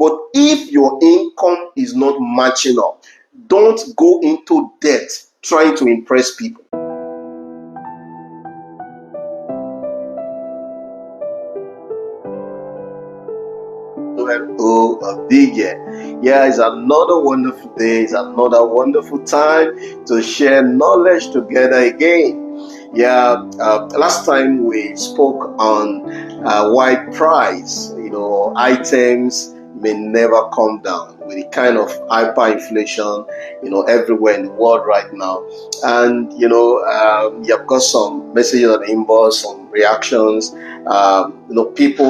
But if your income is not matching up, don't go into debt trying to impress people. Oh, a big year. Yeah, it's another wonderful day. It's another wonderful time to share knowledge together again. Yeah, last time we spoke on why price, items may never come down with the kind of hyperinflation, everywhere in the world right now. And, you've got some messages on the inbox, some reactions.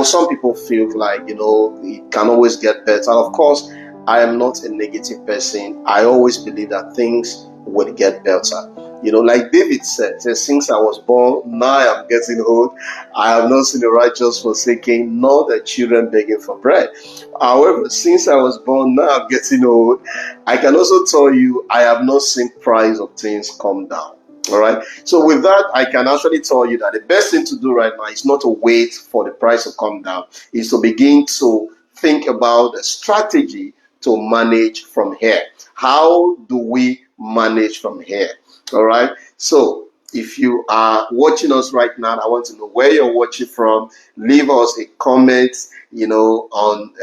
Some people feel like, it can always get better. Of course, I am not a negative person. I always believe that things will get better. Like David said, since I was born, now I am getting old. I have not seen the righteous forsaken, nor the children begging for bread. However, since I was born, now I'm getting old. I can also tell you, I have not seen price of things come down. All right. So with that, I can actually tell you that the best thing to do right now is not to wait for the price to come down. Is to begin to think about a strategy to manage from here. How do we manage from here? All right. So if you are watching us right now, I want to know where you're watching from. Leave us a comment, on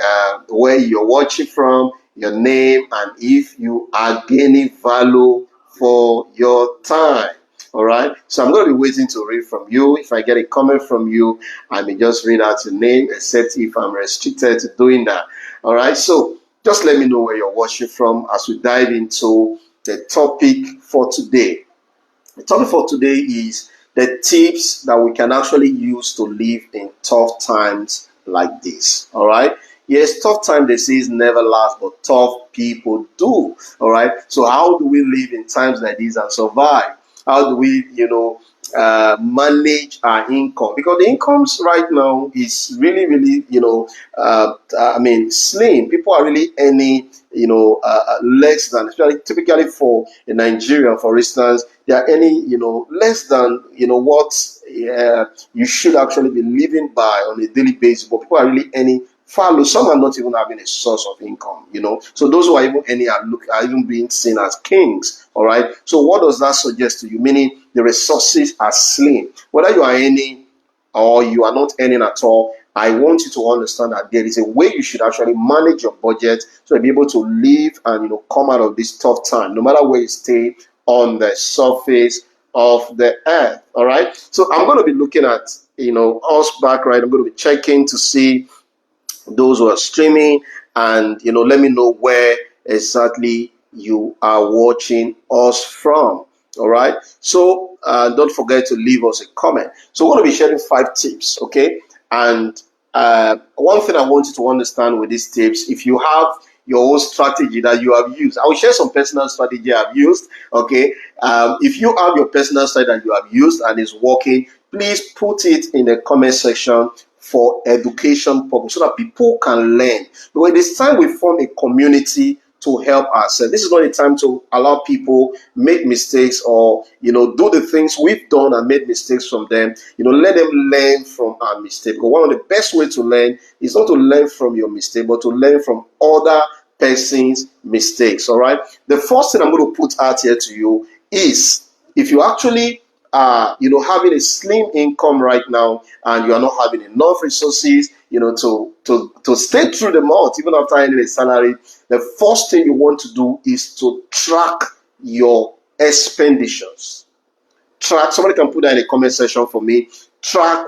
where you're watching from, your name, and if you are gaining value for your time. All right. So I'm going to be waiting to read from you. If I get a comment from you, I may just read out your name, except if I'm restricted to doing that. All right. So just let me know where you're watching from as we dive into the topic for today. The topic for today is the tips that we can actually use to live in tough times like this. All right. Yes, tough time, they say, never last, but tough people do. All right. So how do we live in times like this and survive? How do we, manage our income? Because the incomes right now is really, really, slim. People are really earning, less than, especially typically for a Nigerian, for instance, they are earning, less than, what you should actually be living by on a daily basis. But people are really earning far low. Some are not even having a source of income, So those who are even earning are even being seen as kings. All right. So what does that suggest to you? Meaning the resources are slim. Whether you are earning or you are not earning at all, I want you to understand that there is a way you should actually manage your budget so you'll be able to live and come out of this tough time, no matter where you stay on the surface of the earth. All right. So I'm going to be looking at us back, right? I'm going to be checking to see those who are streaming, and let me know where exactly you are watching us from. All right. So don't forget to leave us a comment. So we're going to be sharing 5 tips. Okay. And one thing I want you to understand with these tips, if you have your own strategy that you have used, I will share some personal strategy I've used. Okay. If you have your personal strategy that you have used and is working, please put it in the comment section for education purpose so that people can learn. Because it's time we form a community to help ourselves. This is not a time to allow people make mistakes or do the things we've done and made mistakes from them. Let them learn from our mistake. Because one of the best ways to learn is not to learn from your mistake, but to learn from other person's mistakes. All right. The first thing I'm going to put out here to you is, if you actually having a slim income right now and you are not having enough resources, to stay through the month, even after earning a salary, the first thing you want to do is to track your expenditures. Somebody can put that in the comment section for me. Track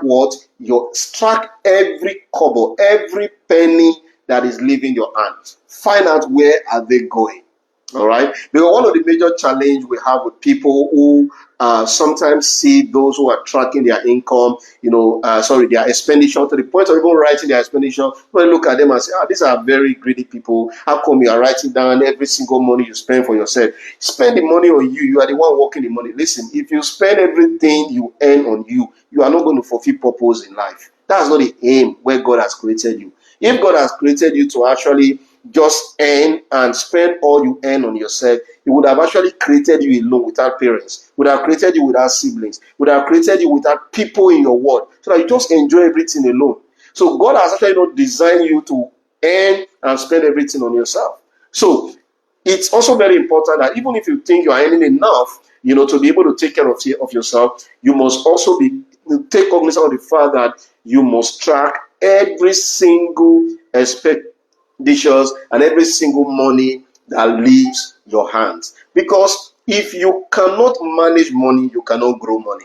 track every kobo, every penny that is leaving your hand. Find out where are they going. All right. Because one of the major challenges we have with people who sometimes see those who are tracking their income, their expenditure to the point of even writing their expenditure. When you look at them and say, these are very greedy people. How come you are writing down every single money you spend for yourself? Spend the money on you. You are the one working the money. Listen, if you spend everything you earn on you, you are not going to fulfill purpose in life. That's not the aim where God has created you. If God has created you to actually just earn and spend all you earn on yourself, He would have actually created you alone without parents, would have created you without siblings, would have created you without people in your world, so that you just enjoy everything alone. So God has actually not designed you to earn and spend everything on yourself. So it's also very important that even if you think you are earning enough, to be able to take care of yourself, you must also take cognizance of the fact that you must track every single expenditures and every single money that leaves your hands. Because if you cannot manage money, you cannot grow money.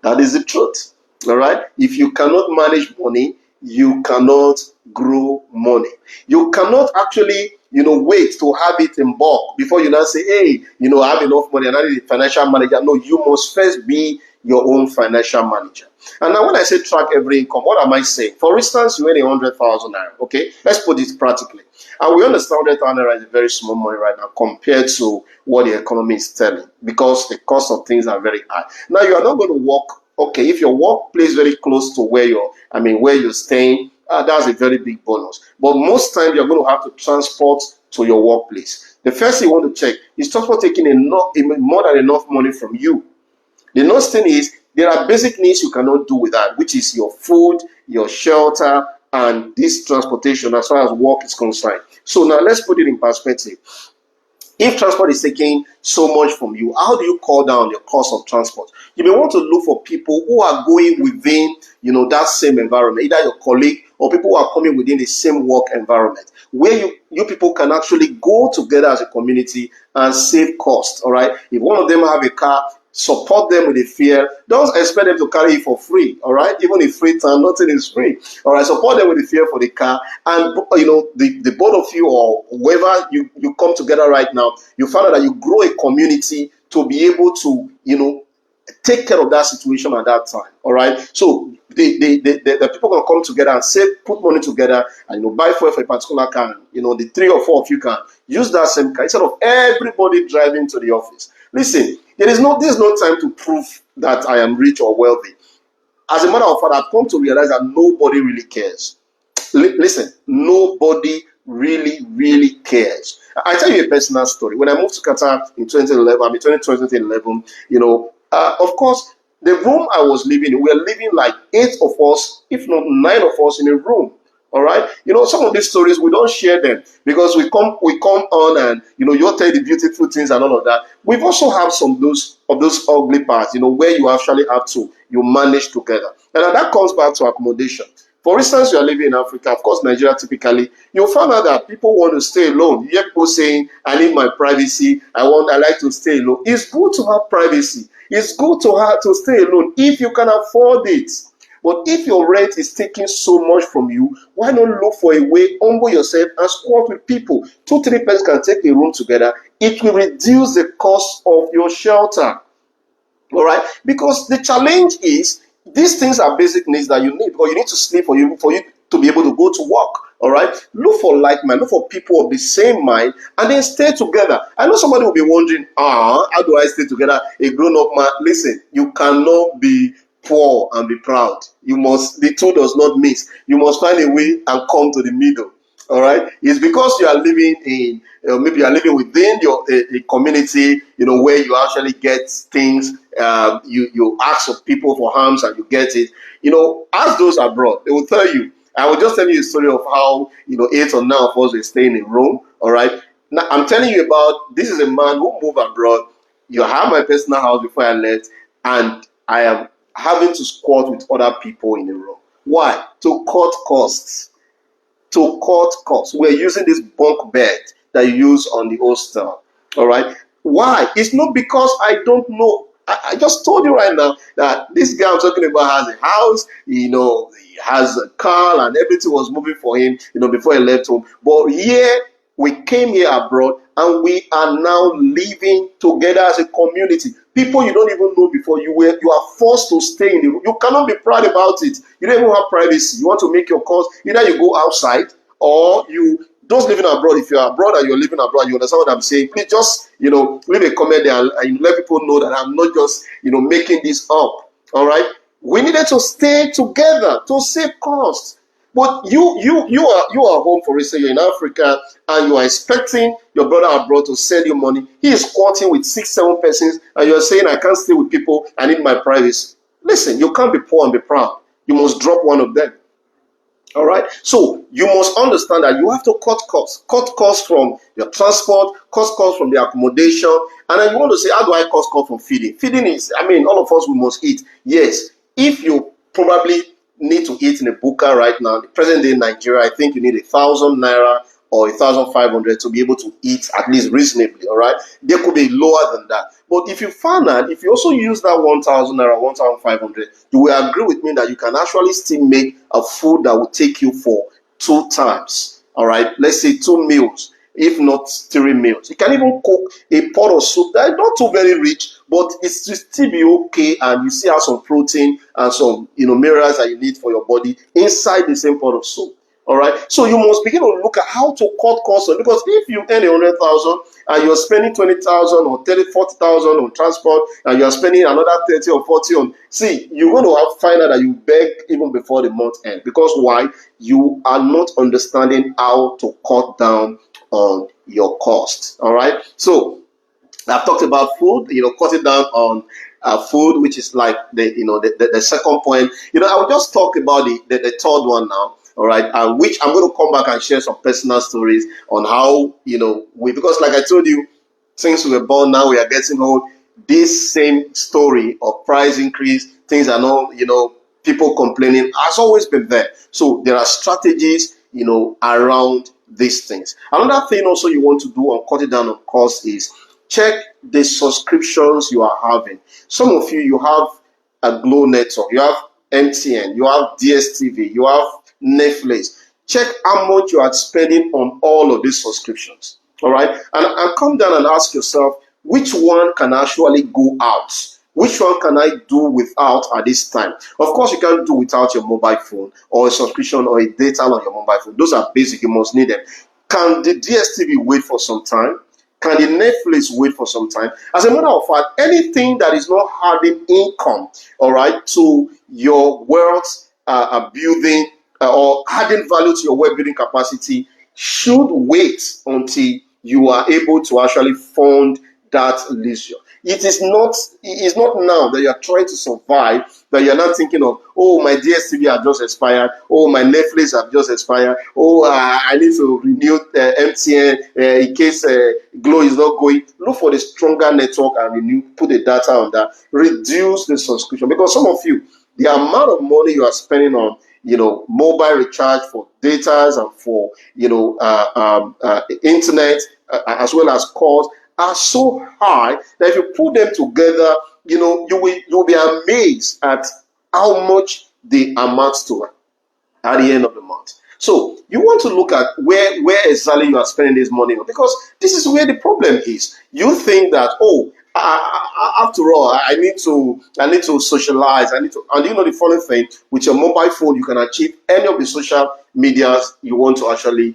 That is the truth. All right. If you cannot manage money, you cannot grow money. You cannot actually, wait to have it in bulk before you now say, hey, I have enough money and I need a financial manager. No, you must first be your own financial manager. And now when I say track every income, what am I saying? For instance, you earn 100,000 naira. Okay, let's put it practically. And we understand 100,000 naira is very small money right now compared to what the economy is telling, because the cost of things are very high. Now you are not going to work. Okay, if your workplace is very close to where you're staying, that's a very big bonus. But most times you're going to have to transport to your workplace. The first thing you want to check is transport taking more than enough money from you. The next thing is there are basic needs you cannot do without, which is your food, your shelter, and this transportation as far as work is concerned. So now let's put it in perspective. If transport is taking so much from you, how do you cut down your cost of transport? You may want to look for people who are going within, that same environment, either your colleague or people who are coming within the same work environment, where you people can actually go together as a community and save cost. All right. If one of them have a car, support them with a fare. Don't expect them to carry it for free. All right. Even in free time, nothing is free. All right. Support them with a fare for the car, and the both of you or whoever you come together right now, you find out that you grow a community to be able to take care of that situation at that time. All right. So the people gonna come together and save, put money together, and buy fuel for a particular car. The 3 or 4 of you can use that same car instead of everybody driving to the office. Listen, there's no time to prove that I am rich or wealthy. As a matter of fact, I've come to realize that nobody really cares. Listen, nobody really cares. I tell you a personal story. When I moved to Qatar in 2011, of course, the room I was living in, we were living like 8 of us, if not 9 of us in a room. All right. Some of these stories we don't share them because we come on and you tell the beautiful things and all of that. We've also have some of those ugly parts, where you actually have to manage together. And that comes back to accommodation. For instance, you are living in Africa, of course, Nigeria typically, you'll find out that people want to stay alone. You hear people saying, I need my privacy, I like to stay alone. It's good to have privacy. It's good to stay alone if you can afford it. But if your rent is taking so much from you, why not look for a way, humble yourself and squat with people? 2-3 persons can take a room together. It will reduce the cost of your shelter. All right? Because the challenge is, these things are basic needs that you need, or you need to sleep for you to be able to go to work. All right, look for like mind, look for people of the same mind, and then stay together. I know somebody will be wondering, how do I stay together? A grown-up man, listen, you cannot be poor and be proud. The two does not mix. You must find a way and come to the middle. All right, it's because you are living in maybe you are living within your a community, where you actually get things. You ask of people for alms and you get it. Ask those abroad, they will tell you. I will just tell you a story of how 8 or 9 of us were staying in Rome. All right, now I'm telling you about, this is a man who moved abroad. You have my personal house before I left, and I am having to squat with other people in the room. Why? To cut costs. We're using this bunk bed that you use on the hostel. All right. Why? It's not because I don't know. I just told you right now that this guy I'm talking about has a house, he has a car, and everything was moving for him, before he left home. But here, we came here abroad, and we are now living together as a community. People you don't even know before, you are forced to stay in the room. You cannot be proud about it. You don't even have privacy. You want to make your calls. Either you go outside, or those living abroad. If you're abroad and you're living abroad, you understand what I'm saying. Please just leave a comment there and let people know that I'm not just making this up. All right. We needed to stay together to save costs. But you are home, for instance, you're in Africa, and you are expecting your brother abroad to send you money. He is squatting with 6-7 persons, and you're saying, I can't stay with people, I need my privacy. Listen, you can't be poor and be proud. You must drop one of them. All right. So you must understand that you have to cut costs from your transport, cut costs from the accommodation, and then you want to say, how do I cut costs from feeding? Feeding is, I mean, all of us we must eat. Yes. If you probably need to eat in a buka right now, the present day in Nigeria, I think you need 1,000 naira or 1,500 to be able to eat at least reasonably. All right. There could be lower than that. But if you find that, if you also use that 1,000 naira, 1,500, you will agree with me that you can actually still make a food that will take you for 2 times. All right. Let's say 2 meals, if not 3 meals. You can even cook a pot of soup that is not too very rich, but it's to still be okay, and you still have some protein and some minerals that you need for your body inside the same pot of soup. All right. So you must begin to look at how to cut costs on, because if you earn 100,000 and you're spending 20,000 or 30, 40,000 on transport, and you're spending another 30 or 40 on, see, you're going to find out that you beg even before the month end. Because why? You are not understanding how to cut down on your costs. All right. So I've talked about food, cutting down on food, which is like the second point. I will just talk about the third one now. All right, which I'm going to come back and share some personal stories on how because like I told you, since we were born, now we are getting old. This same story of price increase, things are not, people complaining, has always been there. So there are strategies, around these things. Another thing also you want to do on cutting down on costs is check the subscriptions you are having. Some of you have a Glow network, you have MTN, you have DSTV, you have Netflix. Check how much you are spending on all of these subscriptions. All right. And come down and ask yourself, which one can actually go out? Which one can I do without at this time? Of course, you can't do without your mobile phone or a subscription or a data on your mobile phone. Those are basic. You must need them. Can the DSTV wait for some time? Can the Netflix wait for some time? As a matter of fact, anything that is not adding income, all right, to your wealth building or adding value to your wealth building capacity should wait until you are able to actually fund that leisure. It's not now that you are trying to survive that you're not thinking of, oh, my DSTV have just expired, oh, my Netflix have just expired, oh, I need to renew MTN in case Glow is not going. Look for the stronger network and renew, put the data on that, reduce the subscription. Because some of you, the amount of money you are spending on mobile recharge for data and for internet as well as calls are so high that if you put them together, you'll be amazed at how much they amount to at the end of the month. So you want to look at where exactly you are spending this money on, because this is where the problem is. You think that, oh, after all, I need to socialize. And the funny thing, with your mobile phone, you can achieve any of the social medias you want to actually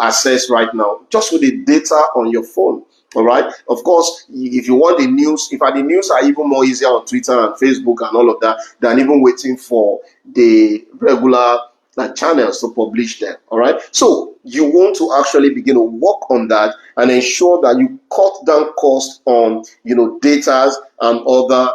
access right now just with the data on your phone. All right. Of course, if you want the news, the news are even more easier on Twitter and Facebook and all of that than even waiting for the regular channels to publish them. All right. So you want to actually begin to work on that and ensure that you cut down costs on data and other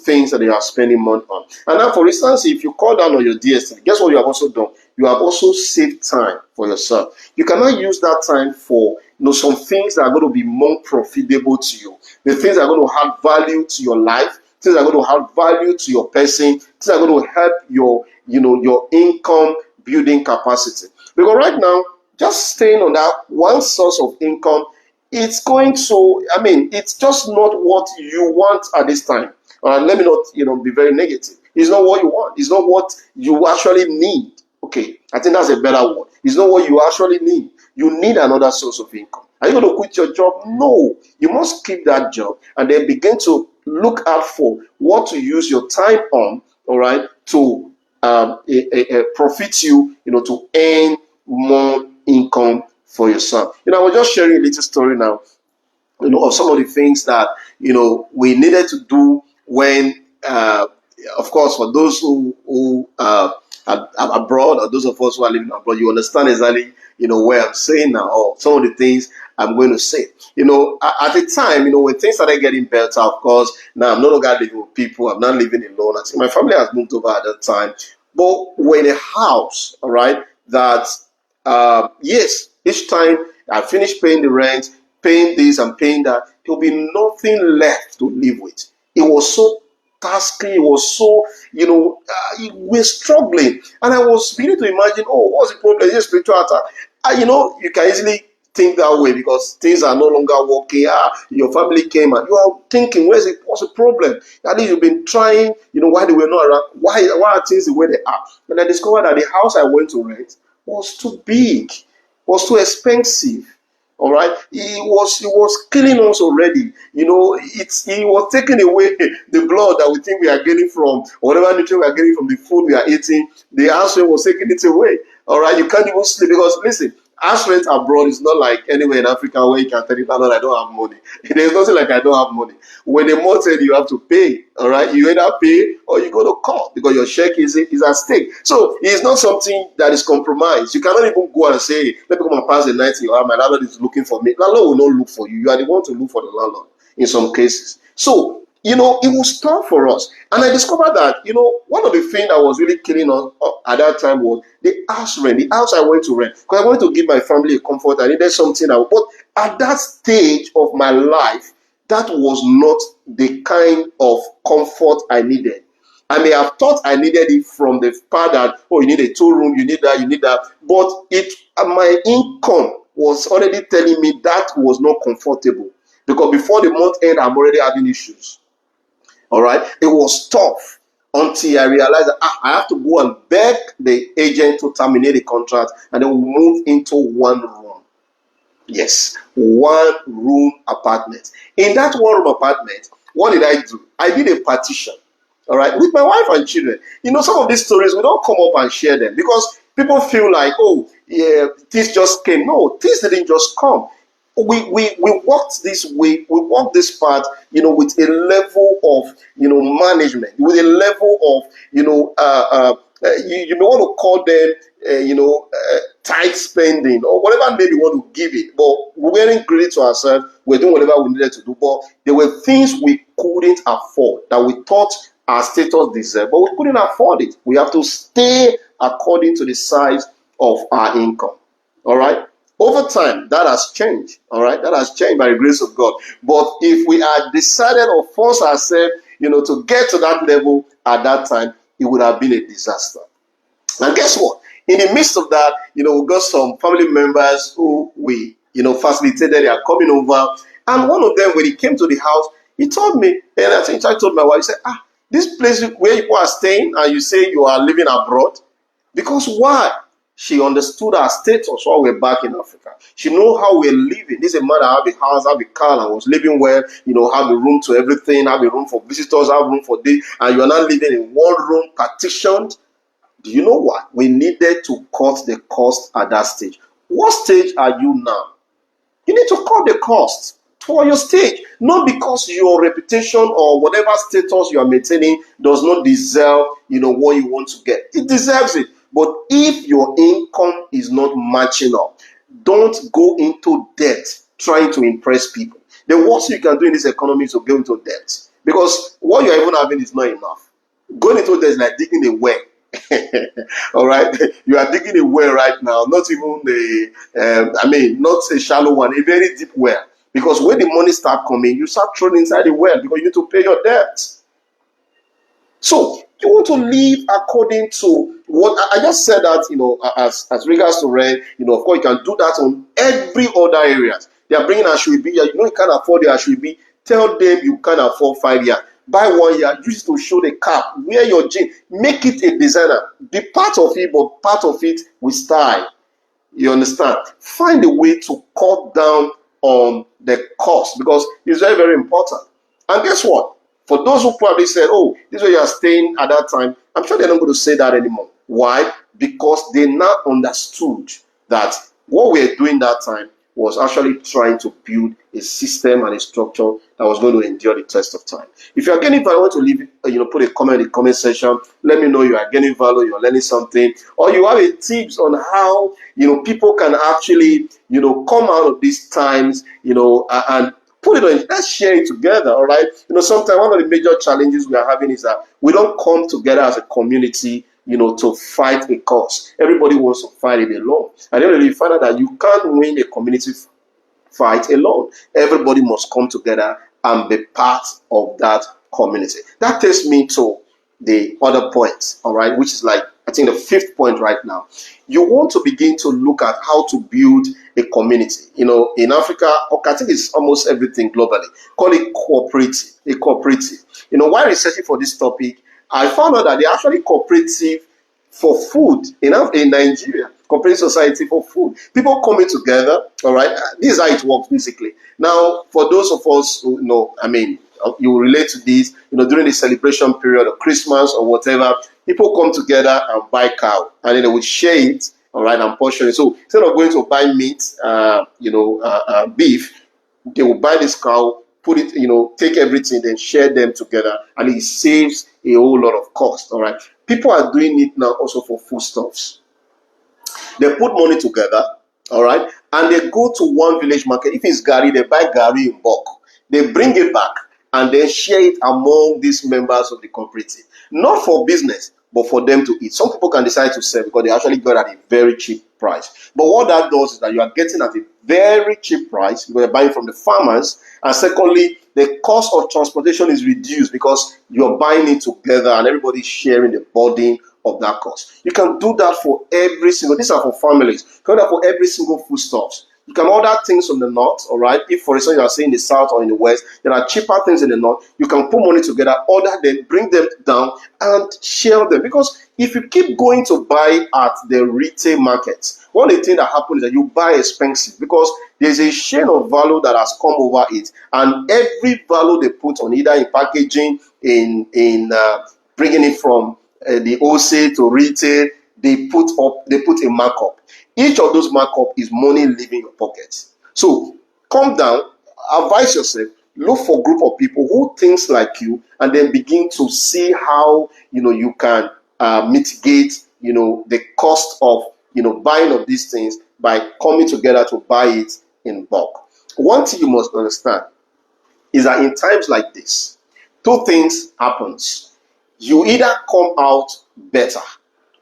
things that you are spending money on. And now, for instance, if you cut down on your DSTV, guess what you have also done? You have also saved time for yourself. You cannot use that time for some things that are going to be more profitable to you. The things that are going to add value to your life, things that are going to add value to your person, things that are going to help your income building capacity. Because right now, just staying on that one source of income, it's just not what you want at this time. Let me not be very negative. It's not what you want. It's not what you actually need. Okay, I think that's a better word. It's not what you actually need. You need another source of income. Are you going to quit your job? No. You must keep that job and then begin to look out for what to use your time on, all right, to profit you, to earn more income for yourself. I was just sharing a little story now, of some of the things that, we needed to do when, of course, for those who are abroad, or those of us who are living abroad, you understand exactly, where I'm saying now, or some of the things I'm going to say. At the time, when things started getting better, of course, now I'm no longer living with people. I'm not living alone. I think my family has moved over at that time. But we're in a house, all right, that, yes, each time I finish paying the rent, paying this and paying that, there'll be nothing left to live with. It was so tasking, it was so, we're struggling. And I was beginning to imagine, oh, what's the problem? Is it spiritual attack? You can easily think that way because things are no longer working. Your family came and you are thinking, what's the problem? At least you've been trying, why they were not around. Why are things the way they are? And I discovered that the house I went to rent was too big, was too expensive. All right, he was killing us already. He was taking away the blood that we think we are getting from whatever nutrient we are getting from the food we are eating. The house rent was taking it away. All right, you can't even sleep because listen, house rent abroad is not like anywhere in Africa where you can tell people, I don't have money. There's nothing like I don't have money. When the month end, you have to pay. All right, you either pay or you go to court because your check is at stake. So it's not something that is compromised. You cannot even go and say, let me come and pass the night in your house. My landlord is looking for me. Landlord will not look for you. You are the one to look for the landlord in some cases. So it was tough for us. And I discovered that, one of the things that was really killing us at that time was the house rent, the house I went to rent. Because I wanted to give my family a comfort. I needed something. But at that stage of my life, that was not the kind of comfort I needed. I may have thought I needed it from the part that, oh, you need a 2-room, you need that. But my income was already telling me that was not comfortable. Because before the month end, I'm already having issues. All right, it was tough until I realized that I have to go and beg the agent to terminate the contract, and then we move into 1 room. Yes, 1-room apartment. In that 1-room apartment, what did I do? I did a partition. All right, with my wife and children. Some of these stories we don't come up and share them because people feel like, oh, yeah, this just came. No, this didn't just come. We walked this way, we walked this path, with a level of, management, with a level of, you may want to call them, tight spending or whatever name you want to give it. But we weren't greedy to ourselves. We're doing whatever we needed to do. But there were things we couldn't afford that we thought our status deserved, but we couldn't afford it. We have to stay according to the size of our income. All right. Over time, that has changed. All right, that has changed by the grace of God. But if we had decided or forced ourselves, to get to that level at that time, it would have been a disaster. And guess what? In the midst of that, we got some family members who we, facilitated their coming over. And one of them, when he came to the house, he told me, and I think I told my wife, he said, this place where you are staying and you say you are living abroad, because why? She understood our status while we're back in Africa. She know how we're living. This is a man that have a house, have a car, and was living well, have a room to everything, have a room for visitors, have room for this, and you're not living in 1 room partitioned. Do you know what? We needed to cut the cost at that stage. What stage are you now? You need to cut the cost for your stage. Not because your reputation or whatever status you are maintaining does not deserve, what you want to get. It deserves it. But if your income is not matching up, don't go into debt trying to impress people. The worst you can do in this economy is to go into debt. Because what you're even having is not enough. Going into debt is like digging a well. All right, you are digging a well right now, not even not a shallow one, a very deep well. Because when the money start coming, you start throwing inside the well because you need to pay your debt. So you want to live according to what I just said that, as regards to rent, of course you can do that on every other areas. They are bringing Ashwebi, you can't afford the Ashwebi. Tell them you can't afford 5 years. Buy 1 year, use it to show the cap, wear your jeans, make it a designer. Be part of it, but part of it with style. You understand? Find a way to cut down on the cost because it's very, very important. And guess what? For those who probably said, oh, this is where you are staying at that time, I'm sure they're not going to say that anymore. Why? Because they now understood that what we're doing that time was actually trying to build a system and a structure that was going to endure the test of time. If you are getting value, I want to leave, put a comment in the comment section. Let me know you are getting value, you're learning something, or you have a tips on how, people can actually, come out of these times, and put it on. Let's share it together, all right? Sometimes one of the major challenges we are having is that we don't come together as a community to fight a cause. Everybody wants to fight it alone. And then you find out that you can't win a community fight alone. Everybody must come together and be part of that community. That takes me to the other point, all right, which is like, I think, the fifth point right now. You want to begin to look at how to build a community. In Africa, I think it's almost everything globally. Call it cooperative. A cooperative. While researching for this topic, I found out that they're actually cooperative for food in Nigeria. Cooperative society for food. People coming together, all right? This is how it works, basically. Now, for those of us who know, you will relate to this, during the celebration period of Christmas or whatever, people come together and buy cow, and then they will share it, all right, and portion it. So instead of going to buy meat, beef, they will buy this cow, put it, take everything, then share them together, and it saves a whole lot of cost, all right? People are doing it now also for foodstuffs. They put money together, all right, and they go to one village market. If it's Gary, they buy Gary in bulk. They bring it back and then share it among these members of the cooperative. Not for business, but for them to eat. Some people can decide to sell because they actually got at a very cheap price. But what that does is that you are getting at a very cheap price because you're buying from the farmers. And secondly, the cost of transportation is reduced because you're buying it together and everybody's sharing the burden of that cost. You can do that for every single, these are for families. You can do that for every single foodstuffs. You can order things from the north, all right? If, for instance, you are saying in the south or in the west, there are cheaper things in the north. You can put money together, order them, bring them down, and share them. Because if you keep going to buy at the retail markets, one of the things that happens is that you buy expensive because there's a chain of value that has come over it, and every value they put on, either in packaging, in bringing it from the wholesale to retail, they put a markup. Each of those markup is money leaving your pocket. So come down, advise yourself, look for a group of people who thinks like you, and then begin to see how you can mitigate the cost of buying of these things by coming together to buy it in bulk. One thing you must understand is that in times like this, two things happens. You either come out better,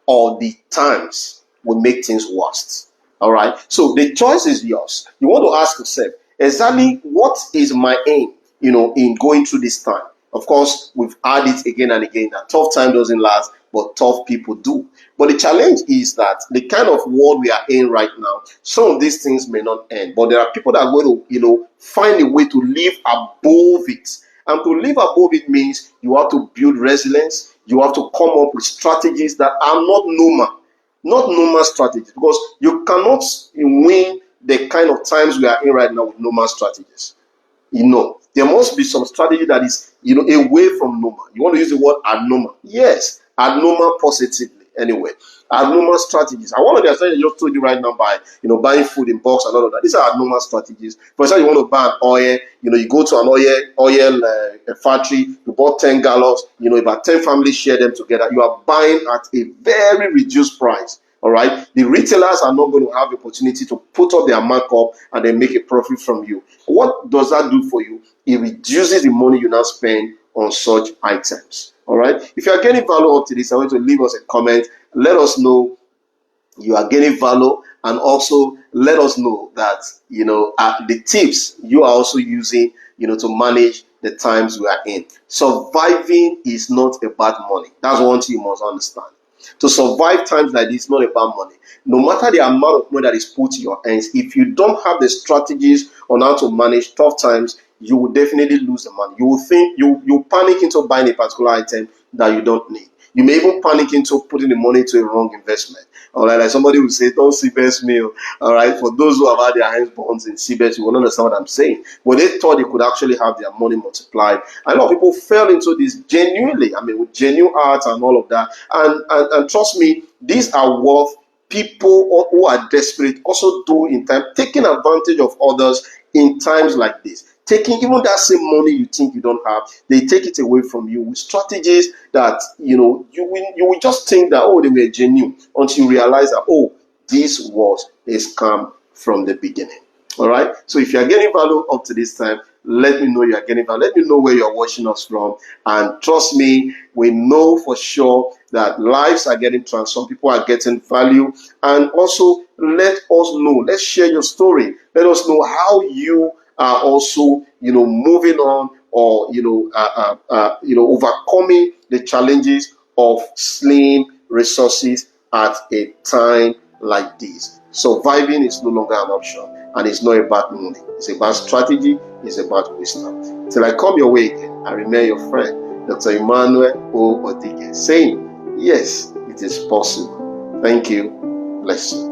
or the times will make things worse. All right. So the choice is yours. You want to ask yourself exactly what is my aim, in going through this time. Of course, we've had it again and again that tough time doesn't last, but tough people do. But the challenge is that the kind of world we are in right now, some of these things may not end, but there are people that are going to, find a way to live above it. And to live above it means you have to build resilience. You have to come up with strategies that are not normal strategies, because you cannot win the kind of times we are in right now with normal strategies. There must be some strategy that is, away from normal. You want to use the word abnormal? Yes, abnormal positively. Anyway, abnormal strategies. And one of the strategies I just told you right now by, buying food in box and all of that. These are abnormal strategies. For example, you want to buy an oil. You go to an oil factory. You bought 10 gallons. About 10 families share them together. You are buying at a very reduced price. All right. The retailers are not going to have the opportunity to put up their markup and then make a profit from you. What does that do for you? It reduces the money you now spend on such items. All right. If you are getting value up to this, I want you to leave us a comment. Let us know you are getting value, and also let us know that the tips you are also using to manage the times we are in. Surviving is not about money. That's one thing you must understand. To survive times like this is not about money. No matter the amount of money that is put in your hands, if you don't have the strategies on how to manage tough times, you will definitely lose the money. You will think you panic into buying a particular item that you don't need. You may even panic into putting the money into a wrong investment. All right, like somebody will say, don't CBS me. All right, for those who have had their hands bonds in CBS, you will understand what I'm saying. But they thought they could actually have their money multiplied. And a lot of people fell into this genuinely, with genuine hearts and all of that. And trust me, these are worth people who are desperate also do in time, taking advantage of others in times like this. Taking even that same money you think you don't have, they take it away from you with strategies that you will just think that they were genuine, until you realize that this was a scam from the beginning. All right. So if you are getting value up to this time, Let me know you are getting value. Let me know where you are watching us from. And trust me, we know for sure that lives are getting transformed. People are getting value. And also, let us know. Let's share your story. Let us know how you are also, moving on, or overcoming the challenges of slim resources at a time like this. Surviving is no longer an option, and it's not about money. It's about strategy. It's about wisdom. Till I come your way again, I remain your friend, Dr. Emmanuel O. Odige, saying, yes, it is possible. Thank you. Bless you.